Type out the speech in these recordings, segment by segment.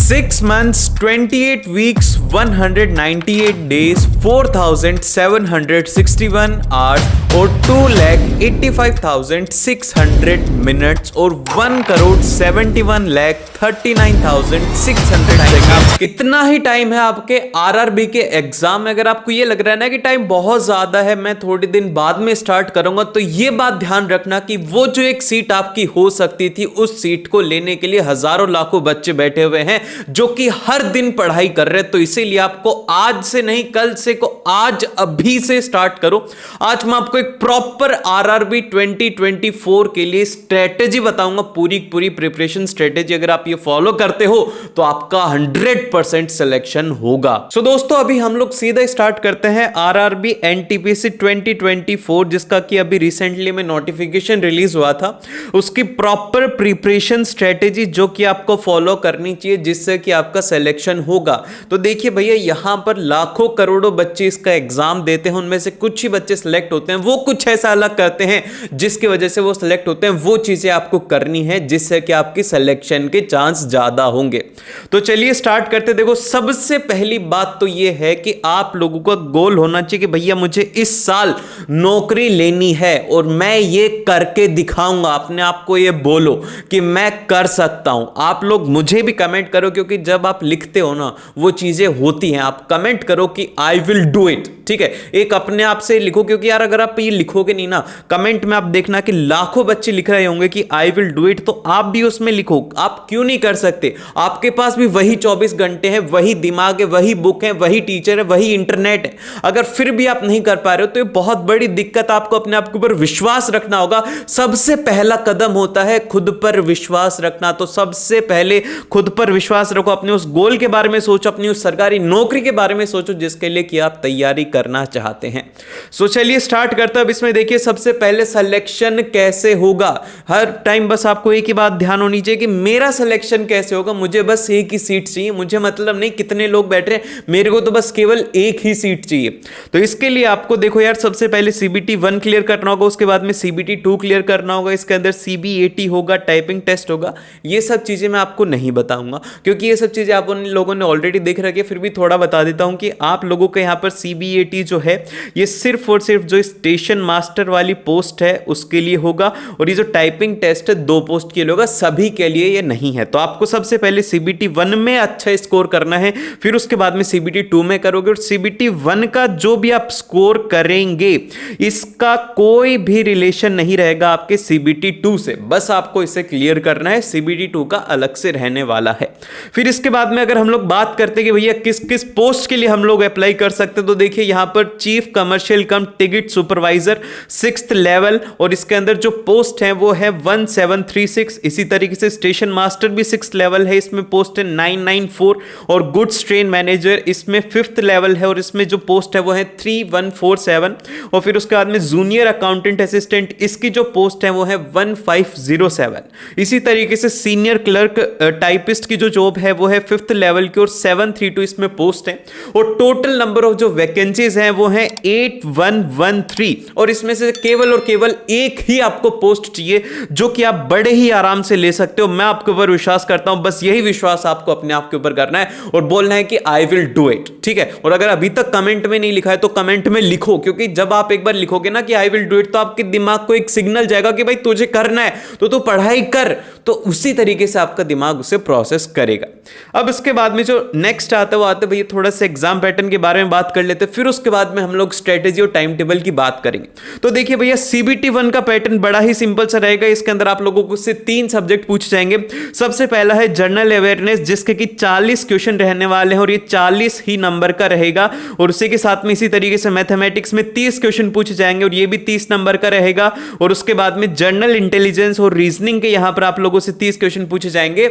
6 months, 28 weeks, 198 days, 4,761 hours और 2,85,600 minutes और 1,71,39,600 second. इतना ही टाइम है आपके आरआरबी के एग्जाम में। अगर आपको ये लग रहा है ना कि टाइम बहुत ज्यादा है, मैं थोड़े दिन बाद में स्टार्ट करूंगा, तो ये बात ध्यान रखना कि वो जो एक सीट आपकी हो सकती थी, उस सीट को लेने के लिए हजारों लाखों बच्चे बैठे हुए हैं जो कि हर दिन पढ़ाई कर रहे हैं। तो इसीलिए आपको आज से नहीं, कल से को आज अभी से स्टार्ट करो। आज मैं आपको एक प्रॉपर आरआरबी 2024 के लिए स्ट्रेटेजी बताऊंगा, पूरी प्रिपरेशन स्ट्रेटेजी। अगर आप ये फॉलो करते हो तो आपका 100% सिलेक्शन होगा। सो दोस्तों, अभी हम लोग सीधा स्टार्ट करते हैं आरआरबी एनटीपीसी 2024, जिसका कि अभी रिसेंटली में नोटिफिकेशन रिलीज हुआ था। उसकी प्रॉपर प्रिपरेशन स्ट्रेटेजी जो कि आपको फॉलो करनी चाहिए, जिससे कि आपका सिलेक्शन होगा। तो देखिए भैया, यहां पर लाखों करोड़ों बच्चे इसका एग्जाम देते हैं, उनमें से कुछ ही बच्चे सिलेक्ट होते हैं। वो कुछ ऐसा अलग करते हैं जिसकी वजह से वो सिलेक्ट होते हैं। वो चीजें आपको करनी है जिससे कि आपकी सिलेक्शन के चांस ज्यादा होंगे। तो चलिए स्टार्ट करते। देखो, सबसे पहली बात तो ये है कि आप लोगों का गोल होना चाहिए कि भैया मुझे इस साल नौकरी लेनी है और मैं ये करके दिखाऊंगा। अपने आप को ये बोलो कि मैं कर सकता हूं। आप लोग मुझे भी कमेंट करो, क्योंकि जब आप लिखते हो ना, वो चीजें होती हैं। आप कमेंट करो कि आई विल डू इट, ठीक है। एक अपने आप से लिखो, क्योंकि यार अगर आप ये लिखोगे नहीं ना कमेंट में, आप देखना कि लाखों बच्चे लिख रहे होंगे कि आई विल डू इट, तो आप भी उसमें लिखो। आप क्यों नहीं कर सकते? आपके पास भी वही 24 घंटे हैं, वही दिमाग है, वही बुक है, वही टीचर है, वही इंटरनेट है। अगर फिर भी आप नहीं कर पा रहे हो तो ये बहुत बड़ी दिक्कत। आपको अपने आप के ऊपर विश्वास रखना होगा। सबसे पहला कदम होता है खुद पर विश्वास रखना। तो सबसे पहले खुद पर विश्वास रखो, अपने उस गोल के बारे में सोचो, अपनी उस सरकारी नौकरी के बारे में सोचो जिसके लिए कि आप तैयारी करना चाहते हैं। सो चलिए स्टार्ट करते हैं। अब इसमें देखिए, सबसे पहले सिलेक्शन कैसे होगा। हर टाइम बस आपको एक ही बात ध्यान होनी चाहिए कि मेरा सिलेक्शन कैसे होगा। मुझे बस एक ही सीट चाहिए, मुझे मतलब नहीं कितने लोग बैठ रहे हैं, मेरे को तो बस केवल एक ही सीट चाहिए। तो इसके लिए आपको देखो यार, सबसे पहले CBT 1 क्लियर करना होगा, उसके बाद में CBT 2 क्लियर करना होगा, इसके अंदर CBAT होगा, टाइपिंग टेस्ट होगा। ये सब चीजें मैं आपको नहीं बताऊंगा क्योंकि ये सब चीजें आप उन लोगों ने ऑलरेडी देख रखी है। फिर भी थोड़ा बता देता हूं कि आप लोगों के यहां पर CBAT जो है, ये सिर्फ और सिर्फ जो स्टेशन मास्टर वाली पोस्ट है उसके लिए होगा, और ये जो टाइपिंग टेस्ट है 2 पोस्ट के लिए होगा, सभी के लिए ये नहीं है। तो आपको सबसे पहले CBT 1 में अच्छा स्कोर करना है, फिर उसके बाद में CBT 2 में करोगे। और CBT 1 का जो भी आप स्कोर करेंगे, इसका कोई भी रिलेशन नहीं रहेगा आपके CBT 2 से। बस आपको इसे क्लियर करना है, CBT 2 का अलग से रहने वाला है। फिर इसके बाद में अगर हम लोग बात करते हैं कि भैया किस किस पोस्ट के लिए हम लोग अप्लाई कर सकते हैं, तो देखिए यहां पर चीफ कमर्शियल कम टिकट सुपरवाइजर 6th लेवल, और इसके अंदर जो पोस्ट है वो है 1736। इसी तरीके से स्टेशन मास्टर भी 6th लेवल है, इसमें पोस्ट है 994। और गुड्स ट्रेन मैनेजर इसमें 5th लेवल है, और इसमें जो पोस्ट है वो है 3147। और फिर उसके बाद में जूनियर अकाउंटेंट असिस्टेंट, इसकी जो पोस्ट है वो है 1507। इसी तरीके से सीनियर क्लर्क टाइपिस्ट की जो जॉब है वो है 5th लेवल की, और 732 इसमें पोस्ट है। और टोटल नंबर ऑफ जो वैकेंसीज हैं वो है 8113, और इसमें से केवल और केवल एक ही आपको पोस्ट चाहिए जो कि आप बड़े ही आराम से ले सकते हो। मैं आपके ऊपर विश्वास करता हूं, बस यही विश्वास आपको अपने आप के ऊपर करना है और बोलना है कि आई विल डू इट, ठीक है। और अगर अभी तक कमेंट में नहीं लिखा है तो कमेंट में लिखो, क्योंकि जब आप एक बार लिखोगे ना कि आई विल डू इट, तो आपके दिमाग को एक सिग्नल जाएगा कि भाई तुझे करना है तो तू पढ़ाई कर। तो उसी तरीके से आपका दिमाग उसे प्रोसेस करेगा। अब इसके बाद में जो नेक्स्ट आता है वो आता है भैया, थोड़ा सा एग्जाम पैटर्न के बारे में बात कर लेते हैं, फिर उसके बाद में हम लोग स्ट्रेटेजी और टाइम टेबल की बात करेंगे। तो देखिए भैया, CBT 1 का पैटर्न बड़ा ही सिंपल सा रहेगा। इसके अंदर आप लोगों को से 3 सब्जेक्ट पूछे जाएंगे। सबसे पहला है जनरल अवेयरनेस, जिसके कि 40 क्वेश्चन रहने वाले हैं, और ये 40 ही नंबर का रहेगा। और उसी के साथ में इसी तरीके से मैथमेटिक्स में 30 क्वेश्चन पूछे जाएंगे, और ये भी 30 नंबर का रहेगा। और उसके बाद में जनरल इंटेलिजेंस और रीजनिंग के यहां पर आप लोगों से 30 क्वेश्चन पूछे जाएंगे,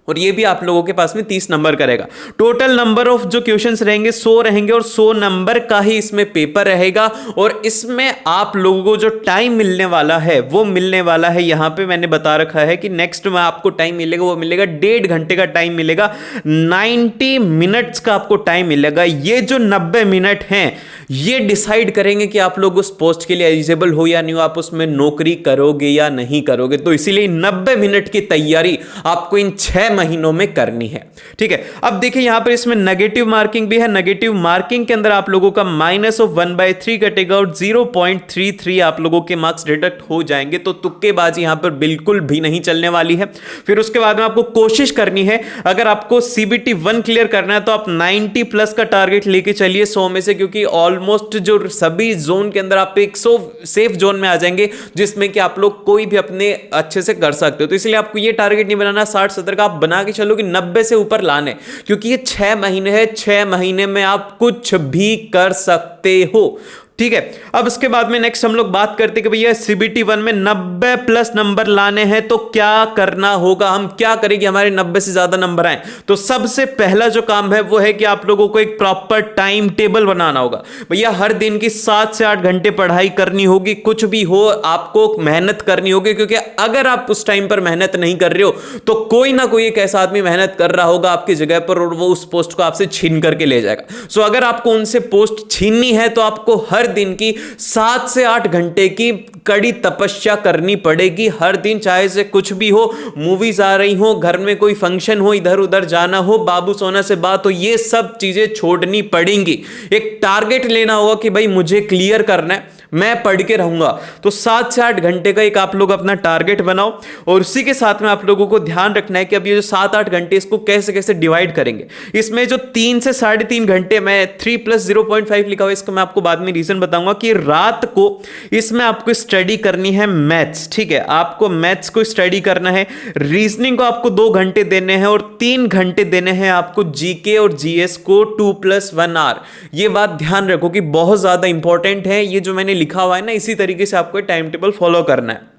और ये भी आप लोगों के पास में 30 नंबर का रहेगा। टोटल नंबर ऑफ जो क्वेश्चंस रहेंगे 100 रहेंगे, और 100 नंबर का ही इसमें पेपर रहेगा। और इसमें आप लोगों को जो टाइम मिलने वाला है वो मिलने वाला है, यहां पे मैंने बता रखा है कि नेक्स्ट में आपको टाइम मिलेगा, वो मिलेगा 1.5 घंटे का टाइम मिलेगा, 90 मिनट्स का आपको टाइम मिलेगा। ये जो 90 मिनट हैं ये डिसाइड करेंगे कि आप लोग उस पोस्ट के लिए एलिजिबल हो या नहीं हो, आप उसमें नौकरी करोगे या नहीं करोगे। तो इसीलिए 90 मिनट की तैयारी आपको इन 6 महीनों में करनी है। ठीक है, अब देखिए यहां पर इसमें नेगेटिव मार्किंग भी है। नेगेटिव मार्किंग के अंदर आप लोगों का -1/3 कटेगा और 0.33 आप लोगों के मार्क्स डिडक्ट हो जाएंगे। तो तुक्केबाजी यहां पर बिल्कुल भी नहीं चलने वाली है। फिर उसके बाद में आपको कोशिश करनी है, अगर आपको CBT 1 क्लियर करना है तो आप 90 प्लस का टारगेट लेके चलिए 100 में से, क्योंकि ऑलमोस्ट जो सभी जोन के अंदर आप एक सेफ जोन में आ जाएंगे जिसमें कि आप लोग कोई भी अपने अच्छे से कर सकते हो। तो इसलिए आपको ये टारगेट नहीं बनाना 60-70 का, आप बना के चलो कि 90 से ऊपर लाने, क्योंकि ये 6 महीने है, 6 महीने में आप कुछ भी कर सकते हो। ठीक है, अब इसके बाद में नेक्स्ट हम लोग बात करते हैं कि भैया CBT 1 में 90 प्लस नंबर लाने हैं तो क्या करना होगा, हम क्या करें कि हमारे 90 से ज्यादा नंबर आए। तो सबसे पहला जो काम है वो है कि आप लोगों को एक प्रॉपर टाइम टेबल बनाना होगा। भैया हर दिन की 7 से 8 घंटे पढ़ाई करनी होगी, कुछ भी हो आपको मेहनत करनी होगी, क्योंकि अगर आप उस टाइम पर मेहनत नहीं कर रहे हो तो कोई ना कोई एक ऐसा आदमी मेहनत कर रहा होगा आपकी जगह पर और वो उस पोस्ट को आपसे छीन करके ले जाएगा। सो अगर आपको उनसे पोस्ट छीननी है तो आपको हर दिन की 7 से 8 घंटे की कड़ी तपस्या करनी पड़ेगी हर दिन, चाहे से कुछ भी हो, मूवीज आ रही हो, घर में कोई फंक्शन हो, इधर उधर जाना हो, बाबू सोना से बात हो, ये सब चीजें छोड़नी पड़ेंगी। एक टारगेट लेना होगा कि भाई मुझे क्लियर करना है, मैं पढ़ के रहूंगा। तो 7 से 8 घंटे का एक आप लोग अपना टारगेट बनाओ और उसी के साथ में आप लोगों को ध्यान रखना है कि अब ये जो 7-8 घंटे इसको कैसे कैसे डिवाइड करेंगे। इसमें जो 3 से 3.5 घंटे, मैं 3 + 0.5 लिखा हुआ, इसको मैं आपको बाद में रीजन बताऊंगा कि रात को इसमें आपको स्टडी करनी है मैथ्स। ठीक है, आपको मैथ्स को स्टडी करना है, रीजनिंग को आपको 2 घंटे देने हैं और 3 घंटे देने हैं आपको जीके और जीएस को 2 + 1 आवर। ये बात ध्यान रखो कि बहुत ज्यादा इंपॉर्टेंट है, ये जो मैंने लिखा हुआ है ना, इसी तरीके से आपको टाइम टेबल फॉलो करना है।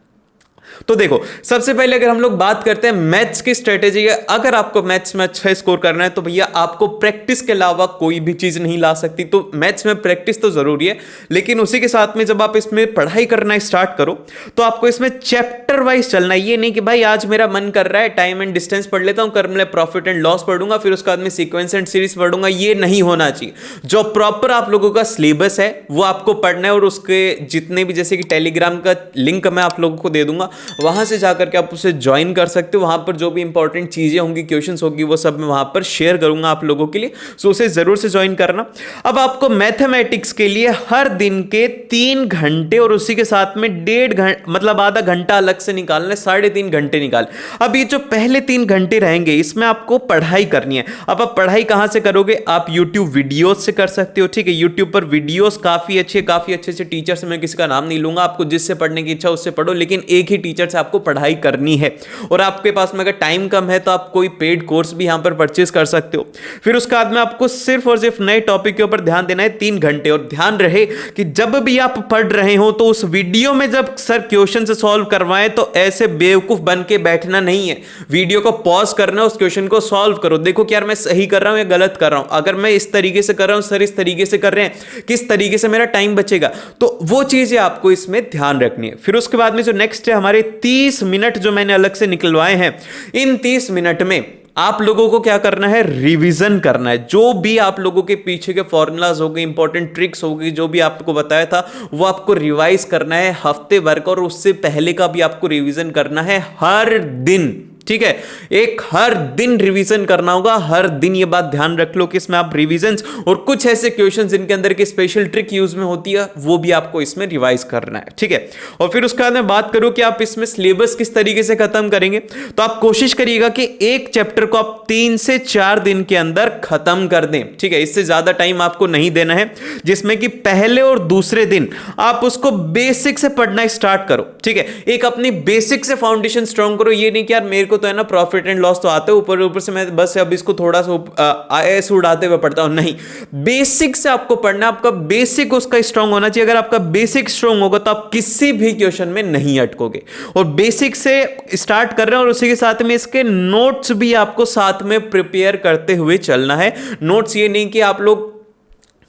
तो देखो सबसे पहले अगर हम लोग बात करते हैं मैथ्स की स्ट्रेटेजी, अगर आपको मैथ्स में अच्छा स्कोर करना है तो भैया आपको प्रैक्टिस के अलावा कोई भी चीज नहीं ला सकती। तो मैथ्स में प्रैक्टिस तो जरूरी है, लेकिन उसी के साथ में जब आप इसमें पढ़ाई करना स्टार्ट करो तो आपको इसमें चैप्टर वाइज चलना है। ये नहीं कि भाई आज मेरा मन कर रहा है टाइम एंड डिस्टेंस पढ़ लेता हूं, कर प्रॉफिट एंड लॉस पढ़ूंगा, फिर उसके बाद में सीक्वेंस एंड सीरीज पढ़ूंगा, ये नहीं होना चाहिए। जो प्रॉपर आप लोगों का सिलेबस है वो आपको पढ़ना है और उसके जितने भी, जैसे कि टेलीग्राम का लिंक मैं आप लोगों को दे दूंगा, वहां से जाकर के आप उसे ज्वाइन कर सकते हो। वहां पर जो भी इंपॉर्टेंट चीजें होंगी, क्वेश्चंस होगी, वो सब मैं वहां पर शेयर करूंगा आप लोगों के लिए, सो उसे जरूर से ज्वाइन करना। अब आपको मैथमेटिक्स के लिए हर दिन के 3 घंटे और उसी के साथ में 1.5 घंटा, मतलब आधा घंटा अलग से निकालना है, 3.5 घंटे निकाल। अब ये जो पहले 3 घंटे रहेंगे इसमें आपको पढ़ाई करनी है। अब आप पढ़ाई कहां से करोगे, आप यूट्यूब वीडियोस से कर सकते हो। ठीक है, यूट्यूब पर वीडियोस काफी अच्छे अच्छे टीचर से, मैं किसी का नाम नहीं लूंगा, आपको जिससे पढ़ने की इच्छा उससे पढ़ो, लेकिन एक ही टीचर से आपको पढ़ाई करनी है। और आपके पास में अगर टाइम कम है तो आप कोई पेड कोर्स भी यहां पर परचेज कर सकते हो। फिर उसके बाद में आपको सिर्फ और सिर्फ नए टॉपिक के ऊपर ध्यान देना है 3 घंटे। और ध्यान रहे कि जब भी आप पढ़ रहे हो तो उस वीडियो में जब सर क्वेश्चन से सॉल्व करवाएं तो ऐसे बेवकूफ बन के बैठना नहीं है, वीडियो को पॉज करना, उस क्वेश्चन को सॉल्व करो, देखो कि यार मैं सही कर रहा हूं या गलत कर रहा हूं। अगर मैं इस तरीके से कर रहा हूं, सर इस तरीके से कर रहे हैं, किस तरीके से मेरा टाइम बचेगा, तो वो चीजें आपको इसमें ध्यान रखनी है। फिर उसके बाद में जो नेक्स्ट है हमारे 30 मिनट जो मैंने अलग से निकलवाए हैं, इन 30 मिनट में आप लोगों को क्या करना है, रिवीजन करना है। जो भी आप लोगों के पीछे के फॉर्मूलाज हो गए, इंपॉर्टेंट ट्रिक्स होगी, जो भी आपको बताया था वो आपको रिवाइज करना है हफ्ते भर का, और उससे पहले का भी आपको रिवीजन करना है हर दिन। ठीक है, एक हर दिन रिवीजन करना होगा, हर दिन। ये बात ध्यान रख लो कि इसमें आप रिवीजन्स और कुछ ऐसे क्वेश्चंस जिनके अंदर की स्पेशल ट्रिक यूज में होती है वो भी आपको इसमें रिवाइज करना है। ठीक है, और फिर उसके बाद मैं बात करूं कि आप इसमें सिलेबस किस तरीके से खत्म करेंगे, तो आप कोशिश करिएगा कि एक चैप्टर को आप 3 से 4 दिन के अंदर खत्म कर दें। ठीक है, इससे ज्यादा टाइम आपको नहीं देना है, जिसमें कि पहले और दूसरे दिन आप उसको बेसिक से पढ़ना स्टार्ट करो। ठीक है, एक अपनी बेसिक से फाउंडेशन स्ट्रॉन्ग करो। ये नहीं कि यार मेरे को तो है ना प्रॉफिट एंड लॉस तो आते ऊपर ऊपर से मैं बस अब इसको थोड़ा सा ऐसे उड़ाते हुए पढ़ता हूं, नहीं, बेसिक से आपको पढ़ना, आपका बेसिक उसका स्ट्रांग होना चाहिए। अगर आपका बेसिक स्ट्रांग होगा तो आप किसी भी क्वेश्चन में नहीं अटकोगे। और बेसिक से स्टार्ट कर रहे हैं और उसी के साथ में इसके नोट्स भी आपको साथ में प्रिपेयर करते हुए चलना है। नोट्स ये नहीं कि आप लोग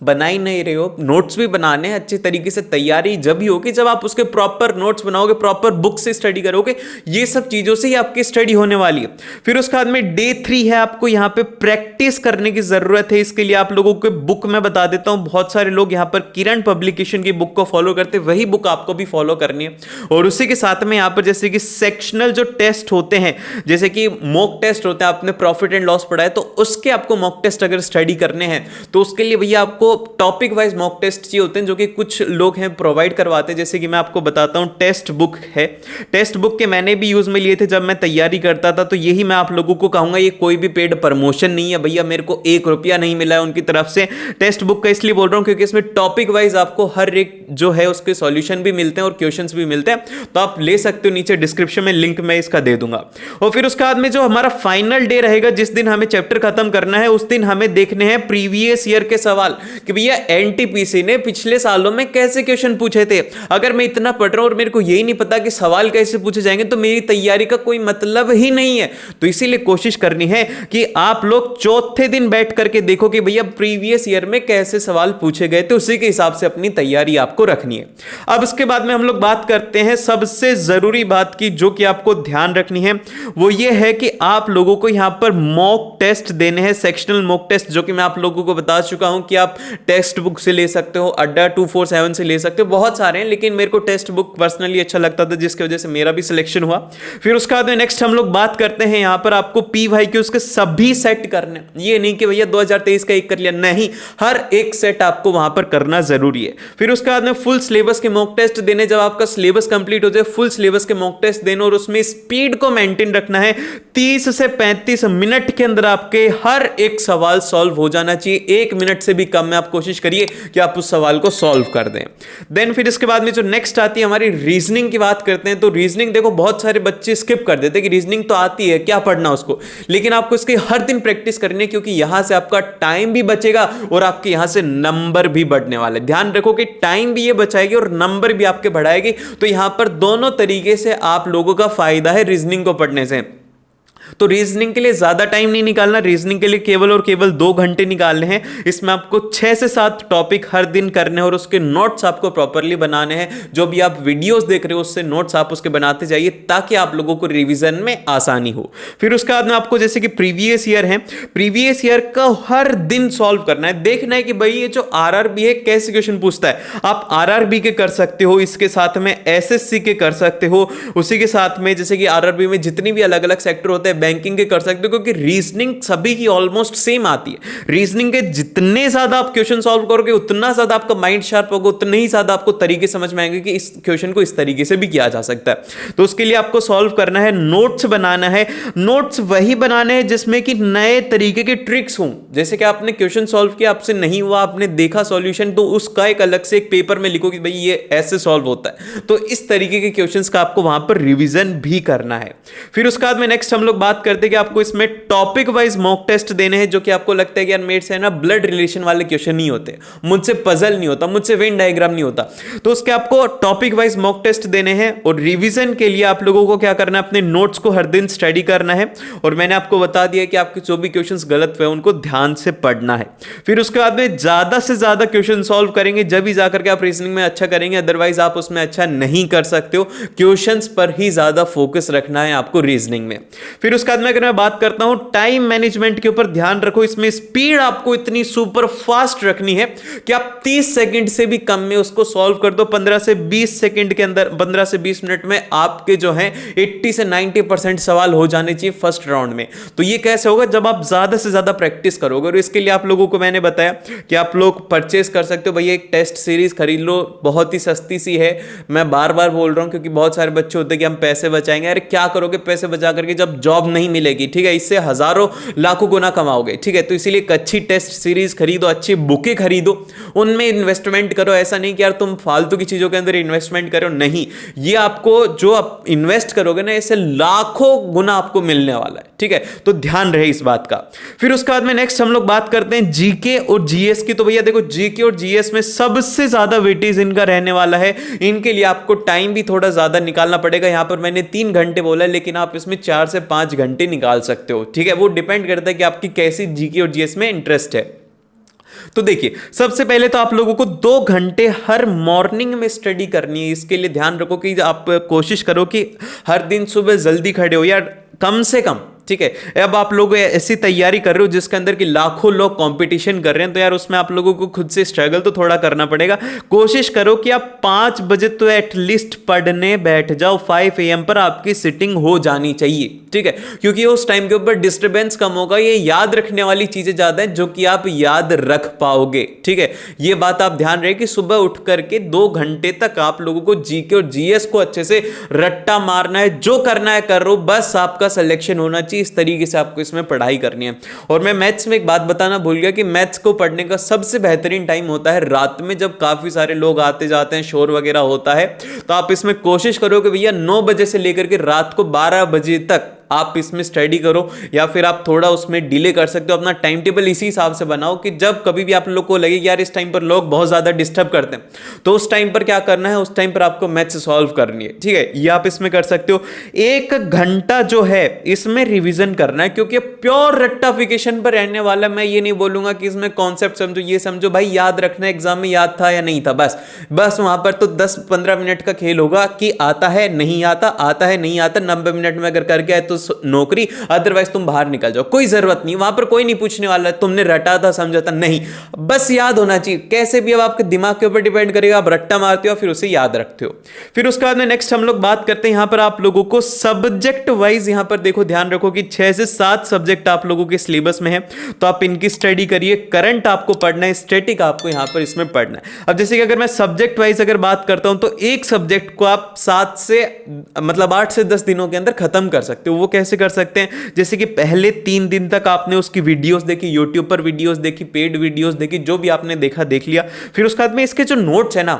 बना ही नहीं रहे हो, नोट्स भी बनाने हैं अच्छे तरीके से, तैयारी जब ही होगी जब आप उसके प्रॉपर नोट्स बनाओगे, प्रॉपर बुक से स्टडी करोगे, ये सब चीजों से ही आपकी स्टडी होने वाली है। फिर उसके बाद में डे 3 है, आपको यहां पे प्रैक्टिस करने की जरूरत है। इसके लिए आप लोगों को बुक में बता देता हूं, बहुत सारे लोग यहां पर किरण पब्लिकेशन की बुक को फॉलो करते, वही बुक आपको भी फॉलो करनी है। और उसी के साथ में यहां पर जैसे कि सेक्शनल जो टेस्ट होते हैं, जैसे कि मॉक टेस्ट होते हैं, आपने प्रॉफिट एंड लॉस पढ़ा है तो उसके आपको मॉक टेस्ट अगर स्टडी करने हैं तो उसके लिए भैया आपको टॉपिक वाइज मॉक टेस्ट चाहिए होते हैं, जो कि कुछ लोग हैं प्रोवाइड करवाते हैं। जैसे कि मैं आपको बताता हूं, टेस्ट बुक है, टेस्ट बुक के मैंने भी यूज में लिए थे जब मैं तैयारी करता था, तो यही मैं आप लोगों को कहूंगा, ये कोई भी पेड प्रमोशन नहीं है भैया, मेरे को 1 रुपया नहीं मिला है उनकी तरफ से। टेस्ट बुक का इसलिए बोल रहा हूं क्योंकि इसमें टॉपिक वाइज आपको हर एक जो है उसके सॉल्यूशन भी मिलते हैं और क्वेश्चंस भी मिलते हैं, तो आप ले सकते हो, नीचे डिस्क्रिप्शन में लिंक मैं इसका दे दूंगा। और फिर उसके बाद में जो हमारा फाइनल डे रहेगा, जिस दिन हमें चैप्टर खत्म करना है, उस दिन हमें देखने हैं प्रीवियस ईयर के सवाल कि भैया एनटीपीसी ने पिछले सालों में कैसे क्वेश्चन पूछे थे। अगर मैं इतना पढ़ रहा हूं और मेरे को यही नहीं पता कि सवाल कैसे पूछे जाएंगे तो मेरी तैयारी का कोई मतलब ही नहीं है। तो इसीलिए कोशिश करनी है कि आप लोग चौथे दिन बैठ करके देखो कि भैया प्रीवियस ईयर में कैसे सवाल पूछे गए थे, उसी के हिसाब से अपनी तैयारी आपको रखनी है। अब इसके बाद में हम लोग बात करते हैं सबसे जरूरी बात की, जो कि आपको ध्यान रखनी है, वो ये है कि आप लोगों को यहां पर मॉक टेस्ट देने हैं, सेक्शनल मॉक टेस्ट, जो कि मैं आप लोगों को बता चुका हूं कि आप टेक्स्ट बुक से ले सकते हो, अड्डा 247 से ले सकते हो, बहुत सारे हैं, लेकिन मेरे को टेक्स्ट बुक पर्सनली अच्छा लगता था जिसकी वजह से मेरा भी सिलेक्शन हुआ। फिर उसके बाद में नेक्स्ट हम लोग बात करते हैं, यहां पर आपको PYQs के सभी सेट करने, ये नहीं कि भैया 2023 का एक कर लिया, नहीं, हर एक सेट आपको वहां पर करना जरूरी है। फिर उसके बाद में फुल सिलेबस के मॉक टेस्ट देने, जब आपका सिलेबस कंप्लीट हो जाए फुल सिलेबस के मॉक टेस्ट देने, और उसमें स्पीड को मेंटेन रखना है। 30 से 35 मिनट के अंदर आपके हर एक सवाल सॉल्व हो जाना चाहिए, 1 मिनट से भी कम में आप कोशिश करिए कि आप उस सवाल को सॉल्व कर दें। देन फिर इसके बाद में जो नेक्स्ट आती है हमारी रीजनिंग की बात करते हैं, तो रीजनिंग देखो बहुत सारे बच्चे स्किप कर देते हैं कि रीजनिंग तो आती है, क्या पढ़ना उसको, लेकिन आपको इसकी हर दिन प्रैक्टिस करनी है, क्योंकि यहां से आपका टाइम भी बचेगा और आपके यहां से नंबर भी बढ़ने वाले। ध्यान रखो कि टाइम भी ये बचाएगी और नंबर भी आपके बढ़ाएगी, तो यहां पर दोनों तरीके से आप लोगों का फायदा है रीजनिंग को पढ़ने से। तो रीजनिंग के लिए ज्यादा टाइम नहीं निकालना, रीजनिंग के लिए केवल और केवल 2 घंटे निकालने हैं। इसमें आपको 6 से 7 टॉपिक हर दिन करने हैं और उसके नोट्स आपको प्रॉपरली बनाने हैं। जो भी आप वीडियोस देख रहे हो उससे नोट्स आप उसके बनाते जाइए, ताकि आप लोगों को रिवीजन में आसानी हो। फिर उसके बाद में आपको जैसे कि प्रीवियस ईयर है, प्रीवियस ईयर का हर दिन सॉल्व करना है, देखना है कि भाई ये जो आरआरबी है कैसे क्वेश्चन पूछता है। आप आरआरबी के कर सकते हो, इसके साथ में एसएससी के कर सकते हो, उसी के साथ में जैसे कि आरआरबी में जितनी भी अलग अलग सेक्टर होते हैं बैंकिंग के कर सकते हो, क्योंकि रीजनिंग सभी की ऑलमोस्ट सेम आती है। रीजनिंग के जितने ज्यादा आप क्वेश्चन सॉल्व करोगे उतना ज्यादा आपका माइंड शार्प होगा, उतने ही ज्यादा आपको तरीके समझ में आएंगे कि इस क्वेश्चन को इस तरीके से भी किया जा सकता है। तो उसके लिए आपको सॉल्व करना है, नोट्स बनाना है। नोट्स वही बनाने हैं जिसमें कि नए तरीके के ट्रिक्स हों। जैसे कि आपने क्वेश्चन सॉल्व किया, आपसे नहीं हुआ, आपने देखा सॉल्यूशन, तो उसका एक अलग से एक पेपर में लिखो कि भाई ये ऐसे सॉल्व होता है। तो इस तरीके के क्वेश्चंस का आपको वहां पर रिवीजन भी करना है। फिर उसके बाद में नेक्स्ट हम लोग बात करते हैं कि आपको इसमें टॉपिक वाइज मॉक टेस्ट देने हैं, जो कि आपको लगता है कि यार मेरे से ना ब्लड रिलेशन वाले क्वेश्चन नहीं होते, मुझसे पजल नहीं होता, मुझसे वेन डायग्राम नहीं होता, तो उसके आपको टॉपिक वाइज मॉक टेस्ट देने हैं। और रिवीजन के लिए आप लोगों को क्या करना है, अपने नोट्स को हर दिन स्टडी करना है। और मैंने आपको बता दिया कि आपके जो भी क्वेश्चंस गलत हुए उनको ध्यान से पढ़ना है। फिर उसके बाद में ज्यादा से ज्यादा क्वेश्चन सॉल्व करेंगे, जब भी जाकर के आप रीजनिंग में अच्छा करेंगे, अदरवाइज आप उसमें अच्छा नहीं कर सकते हो। क्वेश्चंस पर ही ज्यादा फोकस रखना है आपको रीजनिंग में। फिर उसके बाद में अगर मैं बात करता हूं टाइम मैनेजमेंट के ऊपर, ध्यान रखो इसमें स्पीड आपको इतनी सुपर फास्ट रखनी है कि आप 30 सेकंड से भी कम में उसको सॉल्व कर दो। 15 से 20 सेकंड के अंदर, 15 से 20 मिनट में आपके जो है 80 से 90% सवाल हो जाने चाहिए फर्स्ट राउंड में। तो ये कैसे होगा, जब आप ज्यादा से ज्यादा प्रैक्टिस करोगे। और इसके लिए आप लोगों को मैंने बताया कि आप लोग परचेस कर सकते हो, भैया एक टेस्ट सीरीज खरीद लो, बहुत ही सस्ती सी है। मैं बार बार बोल रहा हूं क्योंकि बहुत सारे बच्चे होते हैं कि हम पैसे बचाएंगे। अरे क्या करोगे पैसे बचा करके जब जॉब नहीं मिलेगी, ठीक है, इससे हजारों लाखों गुना कमाओगे, ठीक है। तो इसीलिए एक अच्छी टेस्ट सीरीज खरीदो, अच्छी बुकें खरीदो, उनमें इन्वेस्टमेंट करो। ऐसा नहीं कि यार तुम फालतू की चीजों के अंदर इन्वेस्टमेंट करो, नहीं, ये आपको जो आप इन्वेस्ट करोगे ना, इससे लाखों गुना आपको मिलने वाला है, ठीक है। तो ध्यान रहे इस बात का। फिर उसके बाद में नेक्स्ट हम लोग बात करते हैं जीके और जीएस की। तो भैया देखो जीके और जीएस में सबसे ज्यादा वेटेज इनका रहने वाला है। इनके लिए आपको टाइम भी थोड़ा ज्यादा निकालना पड़ेगा। यहां पर मैंने 3 घंटे बोला है, लेकिन आप इसमें 4 से 5 घंटे निकाल सकते हो, ठीक है। वो डिपेंड करता है कि आपकी कैसी जीके और जीएस में इंटरेस्ट है। तो देखिए, सबसे पहले तो आप लोगों को 2 घंटे हर मॉर्निंग में स्टडी करनी है। इसके लिए ध्यान रखो कि आप कोशिश करो कि हर दिन सुबह जल्दी खड़े हो, या कम से कम, ठीक है। अब आप लोग ऐसी तैयारी कर रहे हो जिसके अंदर कि लाखों लोग कंपटीशन कर रहे हैं, तो यार उसमें आप लोगों को खुद से स्ट्रगल तो थोड़ा करना पड़ेगा। कोशिश करो कि आप 5 बजे तो एटलीस्ट पढ़ने बैठ जाओ। 5 AM पर आपकी सिटिंग हो जानी चाहिए, ठीक है, क्योंकि उस टाइम के ऊपर डिस्टर्बेंस कम होगा। ये याद रखने वाली चीजें ज्यादा है जो कि आप याद रख पाओगे, ठीक है। ये बात आप ध्यान रहे कि सुबह उठ करके 2 घंटे तक आप लोगों को जीके और जीएस को अच्छे से रट्टा मारना है। जो करना है कर लो, बस आपका सिलेक्शन होना चाहिए। इस तरीके से आपको इसमें पढ़ाई करनी है। और मैं मैथ्स में एक बात बताना भूल गया कि मैथ्स को पढ़ने का सबसे बेहतरीन टाइम होता है रात में, जब काफी सारे लोग आते जाते हैं, शोर वगैरह होता है। तो आप इसमें कोशिश करो कि भैया 9 बजे से लेकर के रात को 12 बजे तक आप इसमें स्टडी करो, या फिर आप थोड़ा उसमें डिले कर सकते हो। अपना टाइम टेबल इसी हिसाब से बनाओ कि जब कभी भी आप लोग को लगे कि यार इस टाइम पर लोग बहुत ज्यादा डिस्टर्ब करते हैं, तो उस टाइम पर क्या करना है, उस टाइम पर आपको मैथ्स सॉल्व करनी है, ठीक है। ये आप इसमें कर सकते हो। 1 घंटा जो है इसमें रिवीजन करना है, क्योंकि प्योर रट्टाफिकेशन पर रहने वाला। मैं ये नहीं बोलूंगा कि इसमें कॉन्सेप्ट समझो, ये समझो भाई याद रखना है, एग्जाम में याद था या नहीं था, बस वहां पर तो 10-15 मिनट का खेल होगा कि आता है नहीं आता, आता है नहीं आता। 90 मिनट में अगर करके आए तो नौकरी, अदरवाइज तुम बाहर निकल जाओ। कोई जरूरत नहीं, वहां पर कोई नहीं पूछने वाला तुमने रटा था समझा था, नहीं, बस याद होना चाहिए। कैसे भी अब आपके दिमाग के ऊपर डिपेंड करेगा, आप रट्टा मारते हो फिर उसे याद रखते हो। फिर उसके बाद में नेक्स्ट हम लोग बात करते हैं यहां पर आप लोगों को सब्जेक्ट वाइज। यहां पर देखो, ध्यान रखो कि 6 से 7 सब्जेक्ट आप लोगों के सिलेबस में है, तो आप इनकी स्टडी करिए। करंट आपको पढ़ना है, स्टैटिक आपको यहां पर इसमें पढ़ना है। अब जैसे कि अगर मैं सब्जेक्ट वाइज अगर बात करता हूं, तो एक सब्जेक्ट को आप 8 से 10 दिनों के अंदर खत्म कर सकते हो। वो कैसे कर सकते हैं, जैसे कि पहले 3 दिन तक आपने उसकी वीडियोस देखी, यूट्यूब पर वीडियोस देखी, पेड वीडियोस देखी, जो भी आपने देखा देख लिया। फिर उसके बाद में इसके जो नोट्स है ना,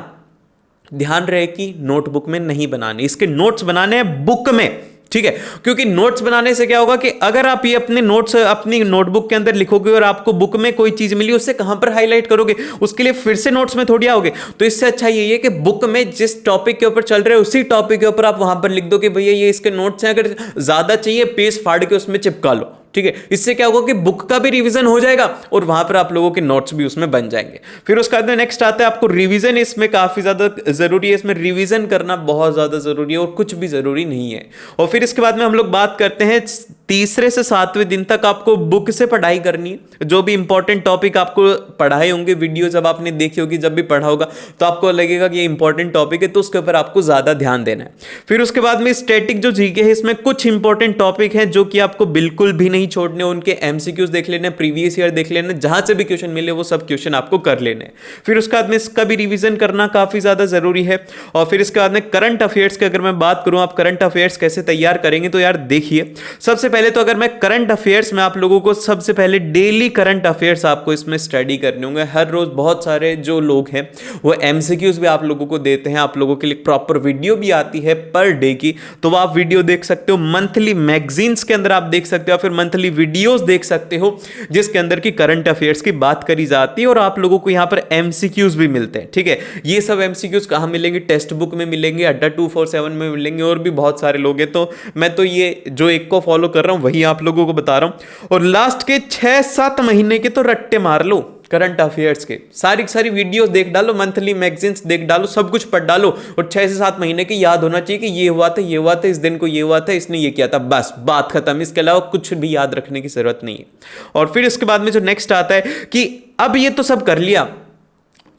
ध्यान रहे कि नोटबुक में नहीं बनाने, इसके नोट्स बनाने हैं बुक में, ठीक है। क्योंकि नोट्स बनाने से क्या होगा कि अगर आप ये अपने नोट्स अपनी नोटबुक के अंदर लिखोगे और आपको बुक में कोई चीज मिली, उससे कहां पर हाईलाइट करोगे, उसके लिए फिर से नोट्स में थोड़ी आओगे। तो इससे अच्छा ये है कि बुक में जिस टॉपिक के ऊपर चल रहे हैं उसी टॉपिक के ऊपर आप वहां पर लिख दो कि भैया ये इसके नोट्स हैं, अगर ज्यादा चाहिए पेज फाड़ के उसमें चिपका लो, ठीक है। इससे क्या होगा कि बुक का भी रिवीजन हो जाएगा और वहां पर आप लोगों के नोट्स भी उसमें बन जाएंगे। फिर उसके बाद नेक्स्ट आता है आपको रिवीजन। इसमें काफी ज्यादा जरूरी है, इसमें रिवीजन करना बहुत ज्यादा जरूरी है और कुछ भी जरूरी नहीं है। और फिर इसके बाद में हम लोग बात करते हैं 3 से 7वें दिन तक आपको बुक से पढ़ाई करनी है। जो भी इंपॉर्टेंट टॉपिक आपको पढ़ाए होंगे, वीडियो जब आपने देखी होगी, जब भी पढ़ा होगा तो आपको लगेगा कि ये इंपॉर्टेंट टॉपिक है, तो उसके ऊपर आपको ज्यादा ध्यान देना है। फिर उसके बाद में स्टैटिक जो जीके है, इसमें कुछ इंपॉर्टेंट टॉपिक है जो कि आपको बिल्कुल भी नहीं छोड़ने, उनके एमसीक्यूज देख लेने, प्रीवियस ईयर देख लेने, जहां से भी क्वेश्चन मिले वो सब क्वेश्चन आपको कर लेने। फिर उसके बाद में इसका भी रिवीजन करना काफी ज्यादा जरूरी है। और फिर इसके बाद में करंट अफेयर्स की अगर मैं बात करूं, आप करंट अफेयर्स कैसे तैयार करेंगे, तो यार देखिए, सबसे पहले तो अगर मैं करंट अफेयर्स में आप लोगों को सबसे पहले डेली करंट अफेयर्स आपको इसमें स्टडी करने होंगे। हर रोज बहुत सारे जो लोग हैं वो एमसीक्यूज भी आप लोगों को देते हैं, आप लोगों के लिए प्रॉपर वीडियो भी आती है पर डे की, तो आप वीडियो देख सकते हो। मंथली मैगजीन्स के अंदर आप देख सकते हो, फिर मंथली वीडियोस देख सकते हो जिसके अंदर की करंट अफेयर्स की बात करी जाती है और आप लोगों को यहां पर एमसीक्यूज भी मिलते हैं, ठीक है। ये सब एमसीक्यूज कहां मिलेंगे, टेक्स्ट बुक में मिलेंगे, अड्डा 247 में मिलेंगे, और भी बहुत सारे लोग हैं। तो मैं तो ये जो एक को फॉलो कर रहा हूं वही आप लोगों को बता रहा हूं। और लास्ट के 6-7 महीने के तो रट्टे मार लो करंट अफेयर्स के, सारी वीडियोस देख डालो, मंथली मैगजीन्स देख डालो, सब कुछ पढ़ डालो, और 6 से 7 महीने के याद होना चाहिए कि ये हुआ था, ये हुआ था, इस दिन को ये हुआ था, इसने ये किया था, बस बात खत्म। इसके अलावा कुछ भी याद रखने की जरूरत नहीं है। और फिर इसके बाद में जो नेक्स्ट आता है कि अब ये तो सब कर लिया,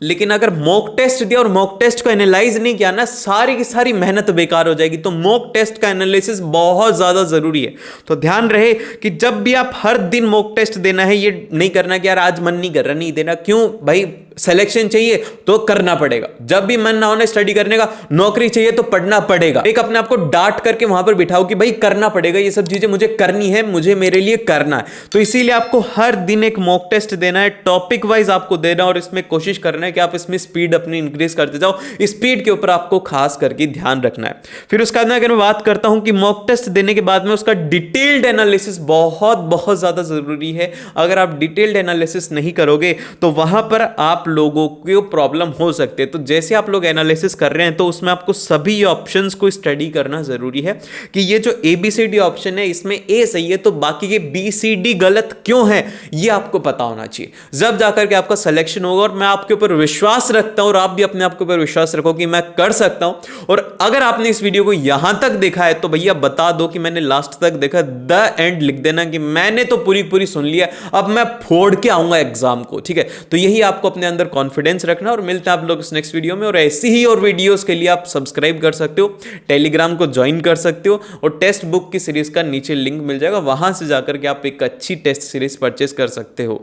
लेकिन अगर मॉक टेस्ट दिया और मॉक टेस्ट को एनालाइज नहीं किया ना, सारी की सारी मेहनत बेकार हो जाएगी। तो मॉक टेस्ट का एनालिसिस बहुत ज्यादा जरूरी है। तो ध्यान रहे कि जब भी आप हर दिन मॉक टेस्ट देना है, ये नहीं करना कि यार आज मन नहीं कर रहा नहीं देना। क्यों भाई, सिलेक्शन चाहिए तो करना पड़ेगा। जब भी मन ना होने स्टडी करने का, नौकरी चाहिए तो पढ़ना पड़ेगा। एक अपने आप को डांट करके वहां पर बिठाओ कि भाई करना पड़ेगा, ये सब चीजें मुझे करनी है, मुझे मेरे लिए करना है। तो इसीलिए आपको हर दिन एक मॉक टेस्ट देना है, टॉपिक वाइज आपको देना, और इसमें कोशिश करना है कि आप इसमें स्पीड अपनी इंक्रीज करते जाओ। स्पीड के ऊपर आपको खास करके ध्यान रखना है। फिर उसके बाद में अगर मैं बात करता हूं कि मॉक टेस्ट देने के बाद में उसका डिटेल्ड एनालिसिस बहुत बहुत ज्यादा जरूरी है। अगर आप डिटेल्ड एनालिसिस नहीं करोगे तो वहां पर आप आप लोगों को प्रॉब्लम हो सकती है। तो जैसे आप लोग एनालिसिस कर रहे हैं तो उसमें आपको सभी ये ऑप्शंस को स्टडी करना जरूरी है कि ये जो ABCD ऑप्शन है इसमें A सही है तो बाकी के BCD गलत क्यों है, ये आपको पता होना चाहिए। जब जाकर के आपका सिलेक्शन होगा, और मैं आपके ऊपर विश्वास रखता हूं और आप भी अपने आप के ऊपर विश्वास रखो कि मैं कर सकता हूं। और अगर आपने इस वीडियो को यहां तक देखा है तो भैया बता दो कि मैंने लास्ट तक देखा, द एंड लिख देना कि मैंने तो पूरी पूरी सुन लिया, अब मैं फोड़ के आऊंगा एग्जाम को। ठीक है, तो यही आपको अपने अंदर कॉन्फिडेंस रखना, और मिलते हैं आप लोग इस नेक्स्ट वीडियो में। और ऐसी ही और वीडियोस के लिए आप सब्सक्राइब कर सकते हो, टेलीग्राम को ज्वाइन कर सकते हो, और टेक्स्ट बुक की सीरीज का नीचे लिंक मिल जाएगा, वहां से जाकर के आप एक अच्छी टेस्ट सीरीज परचेस कर सकते हो।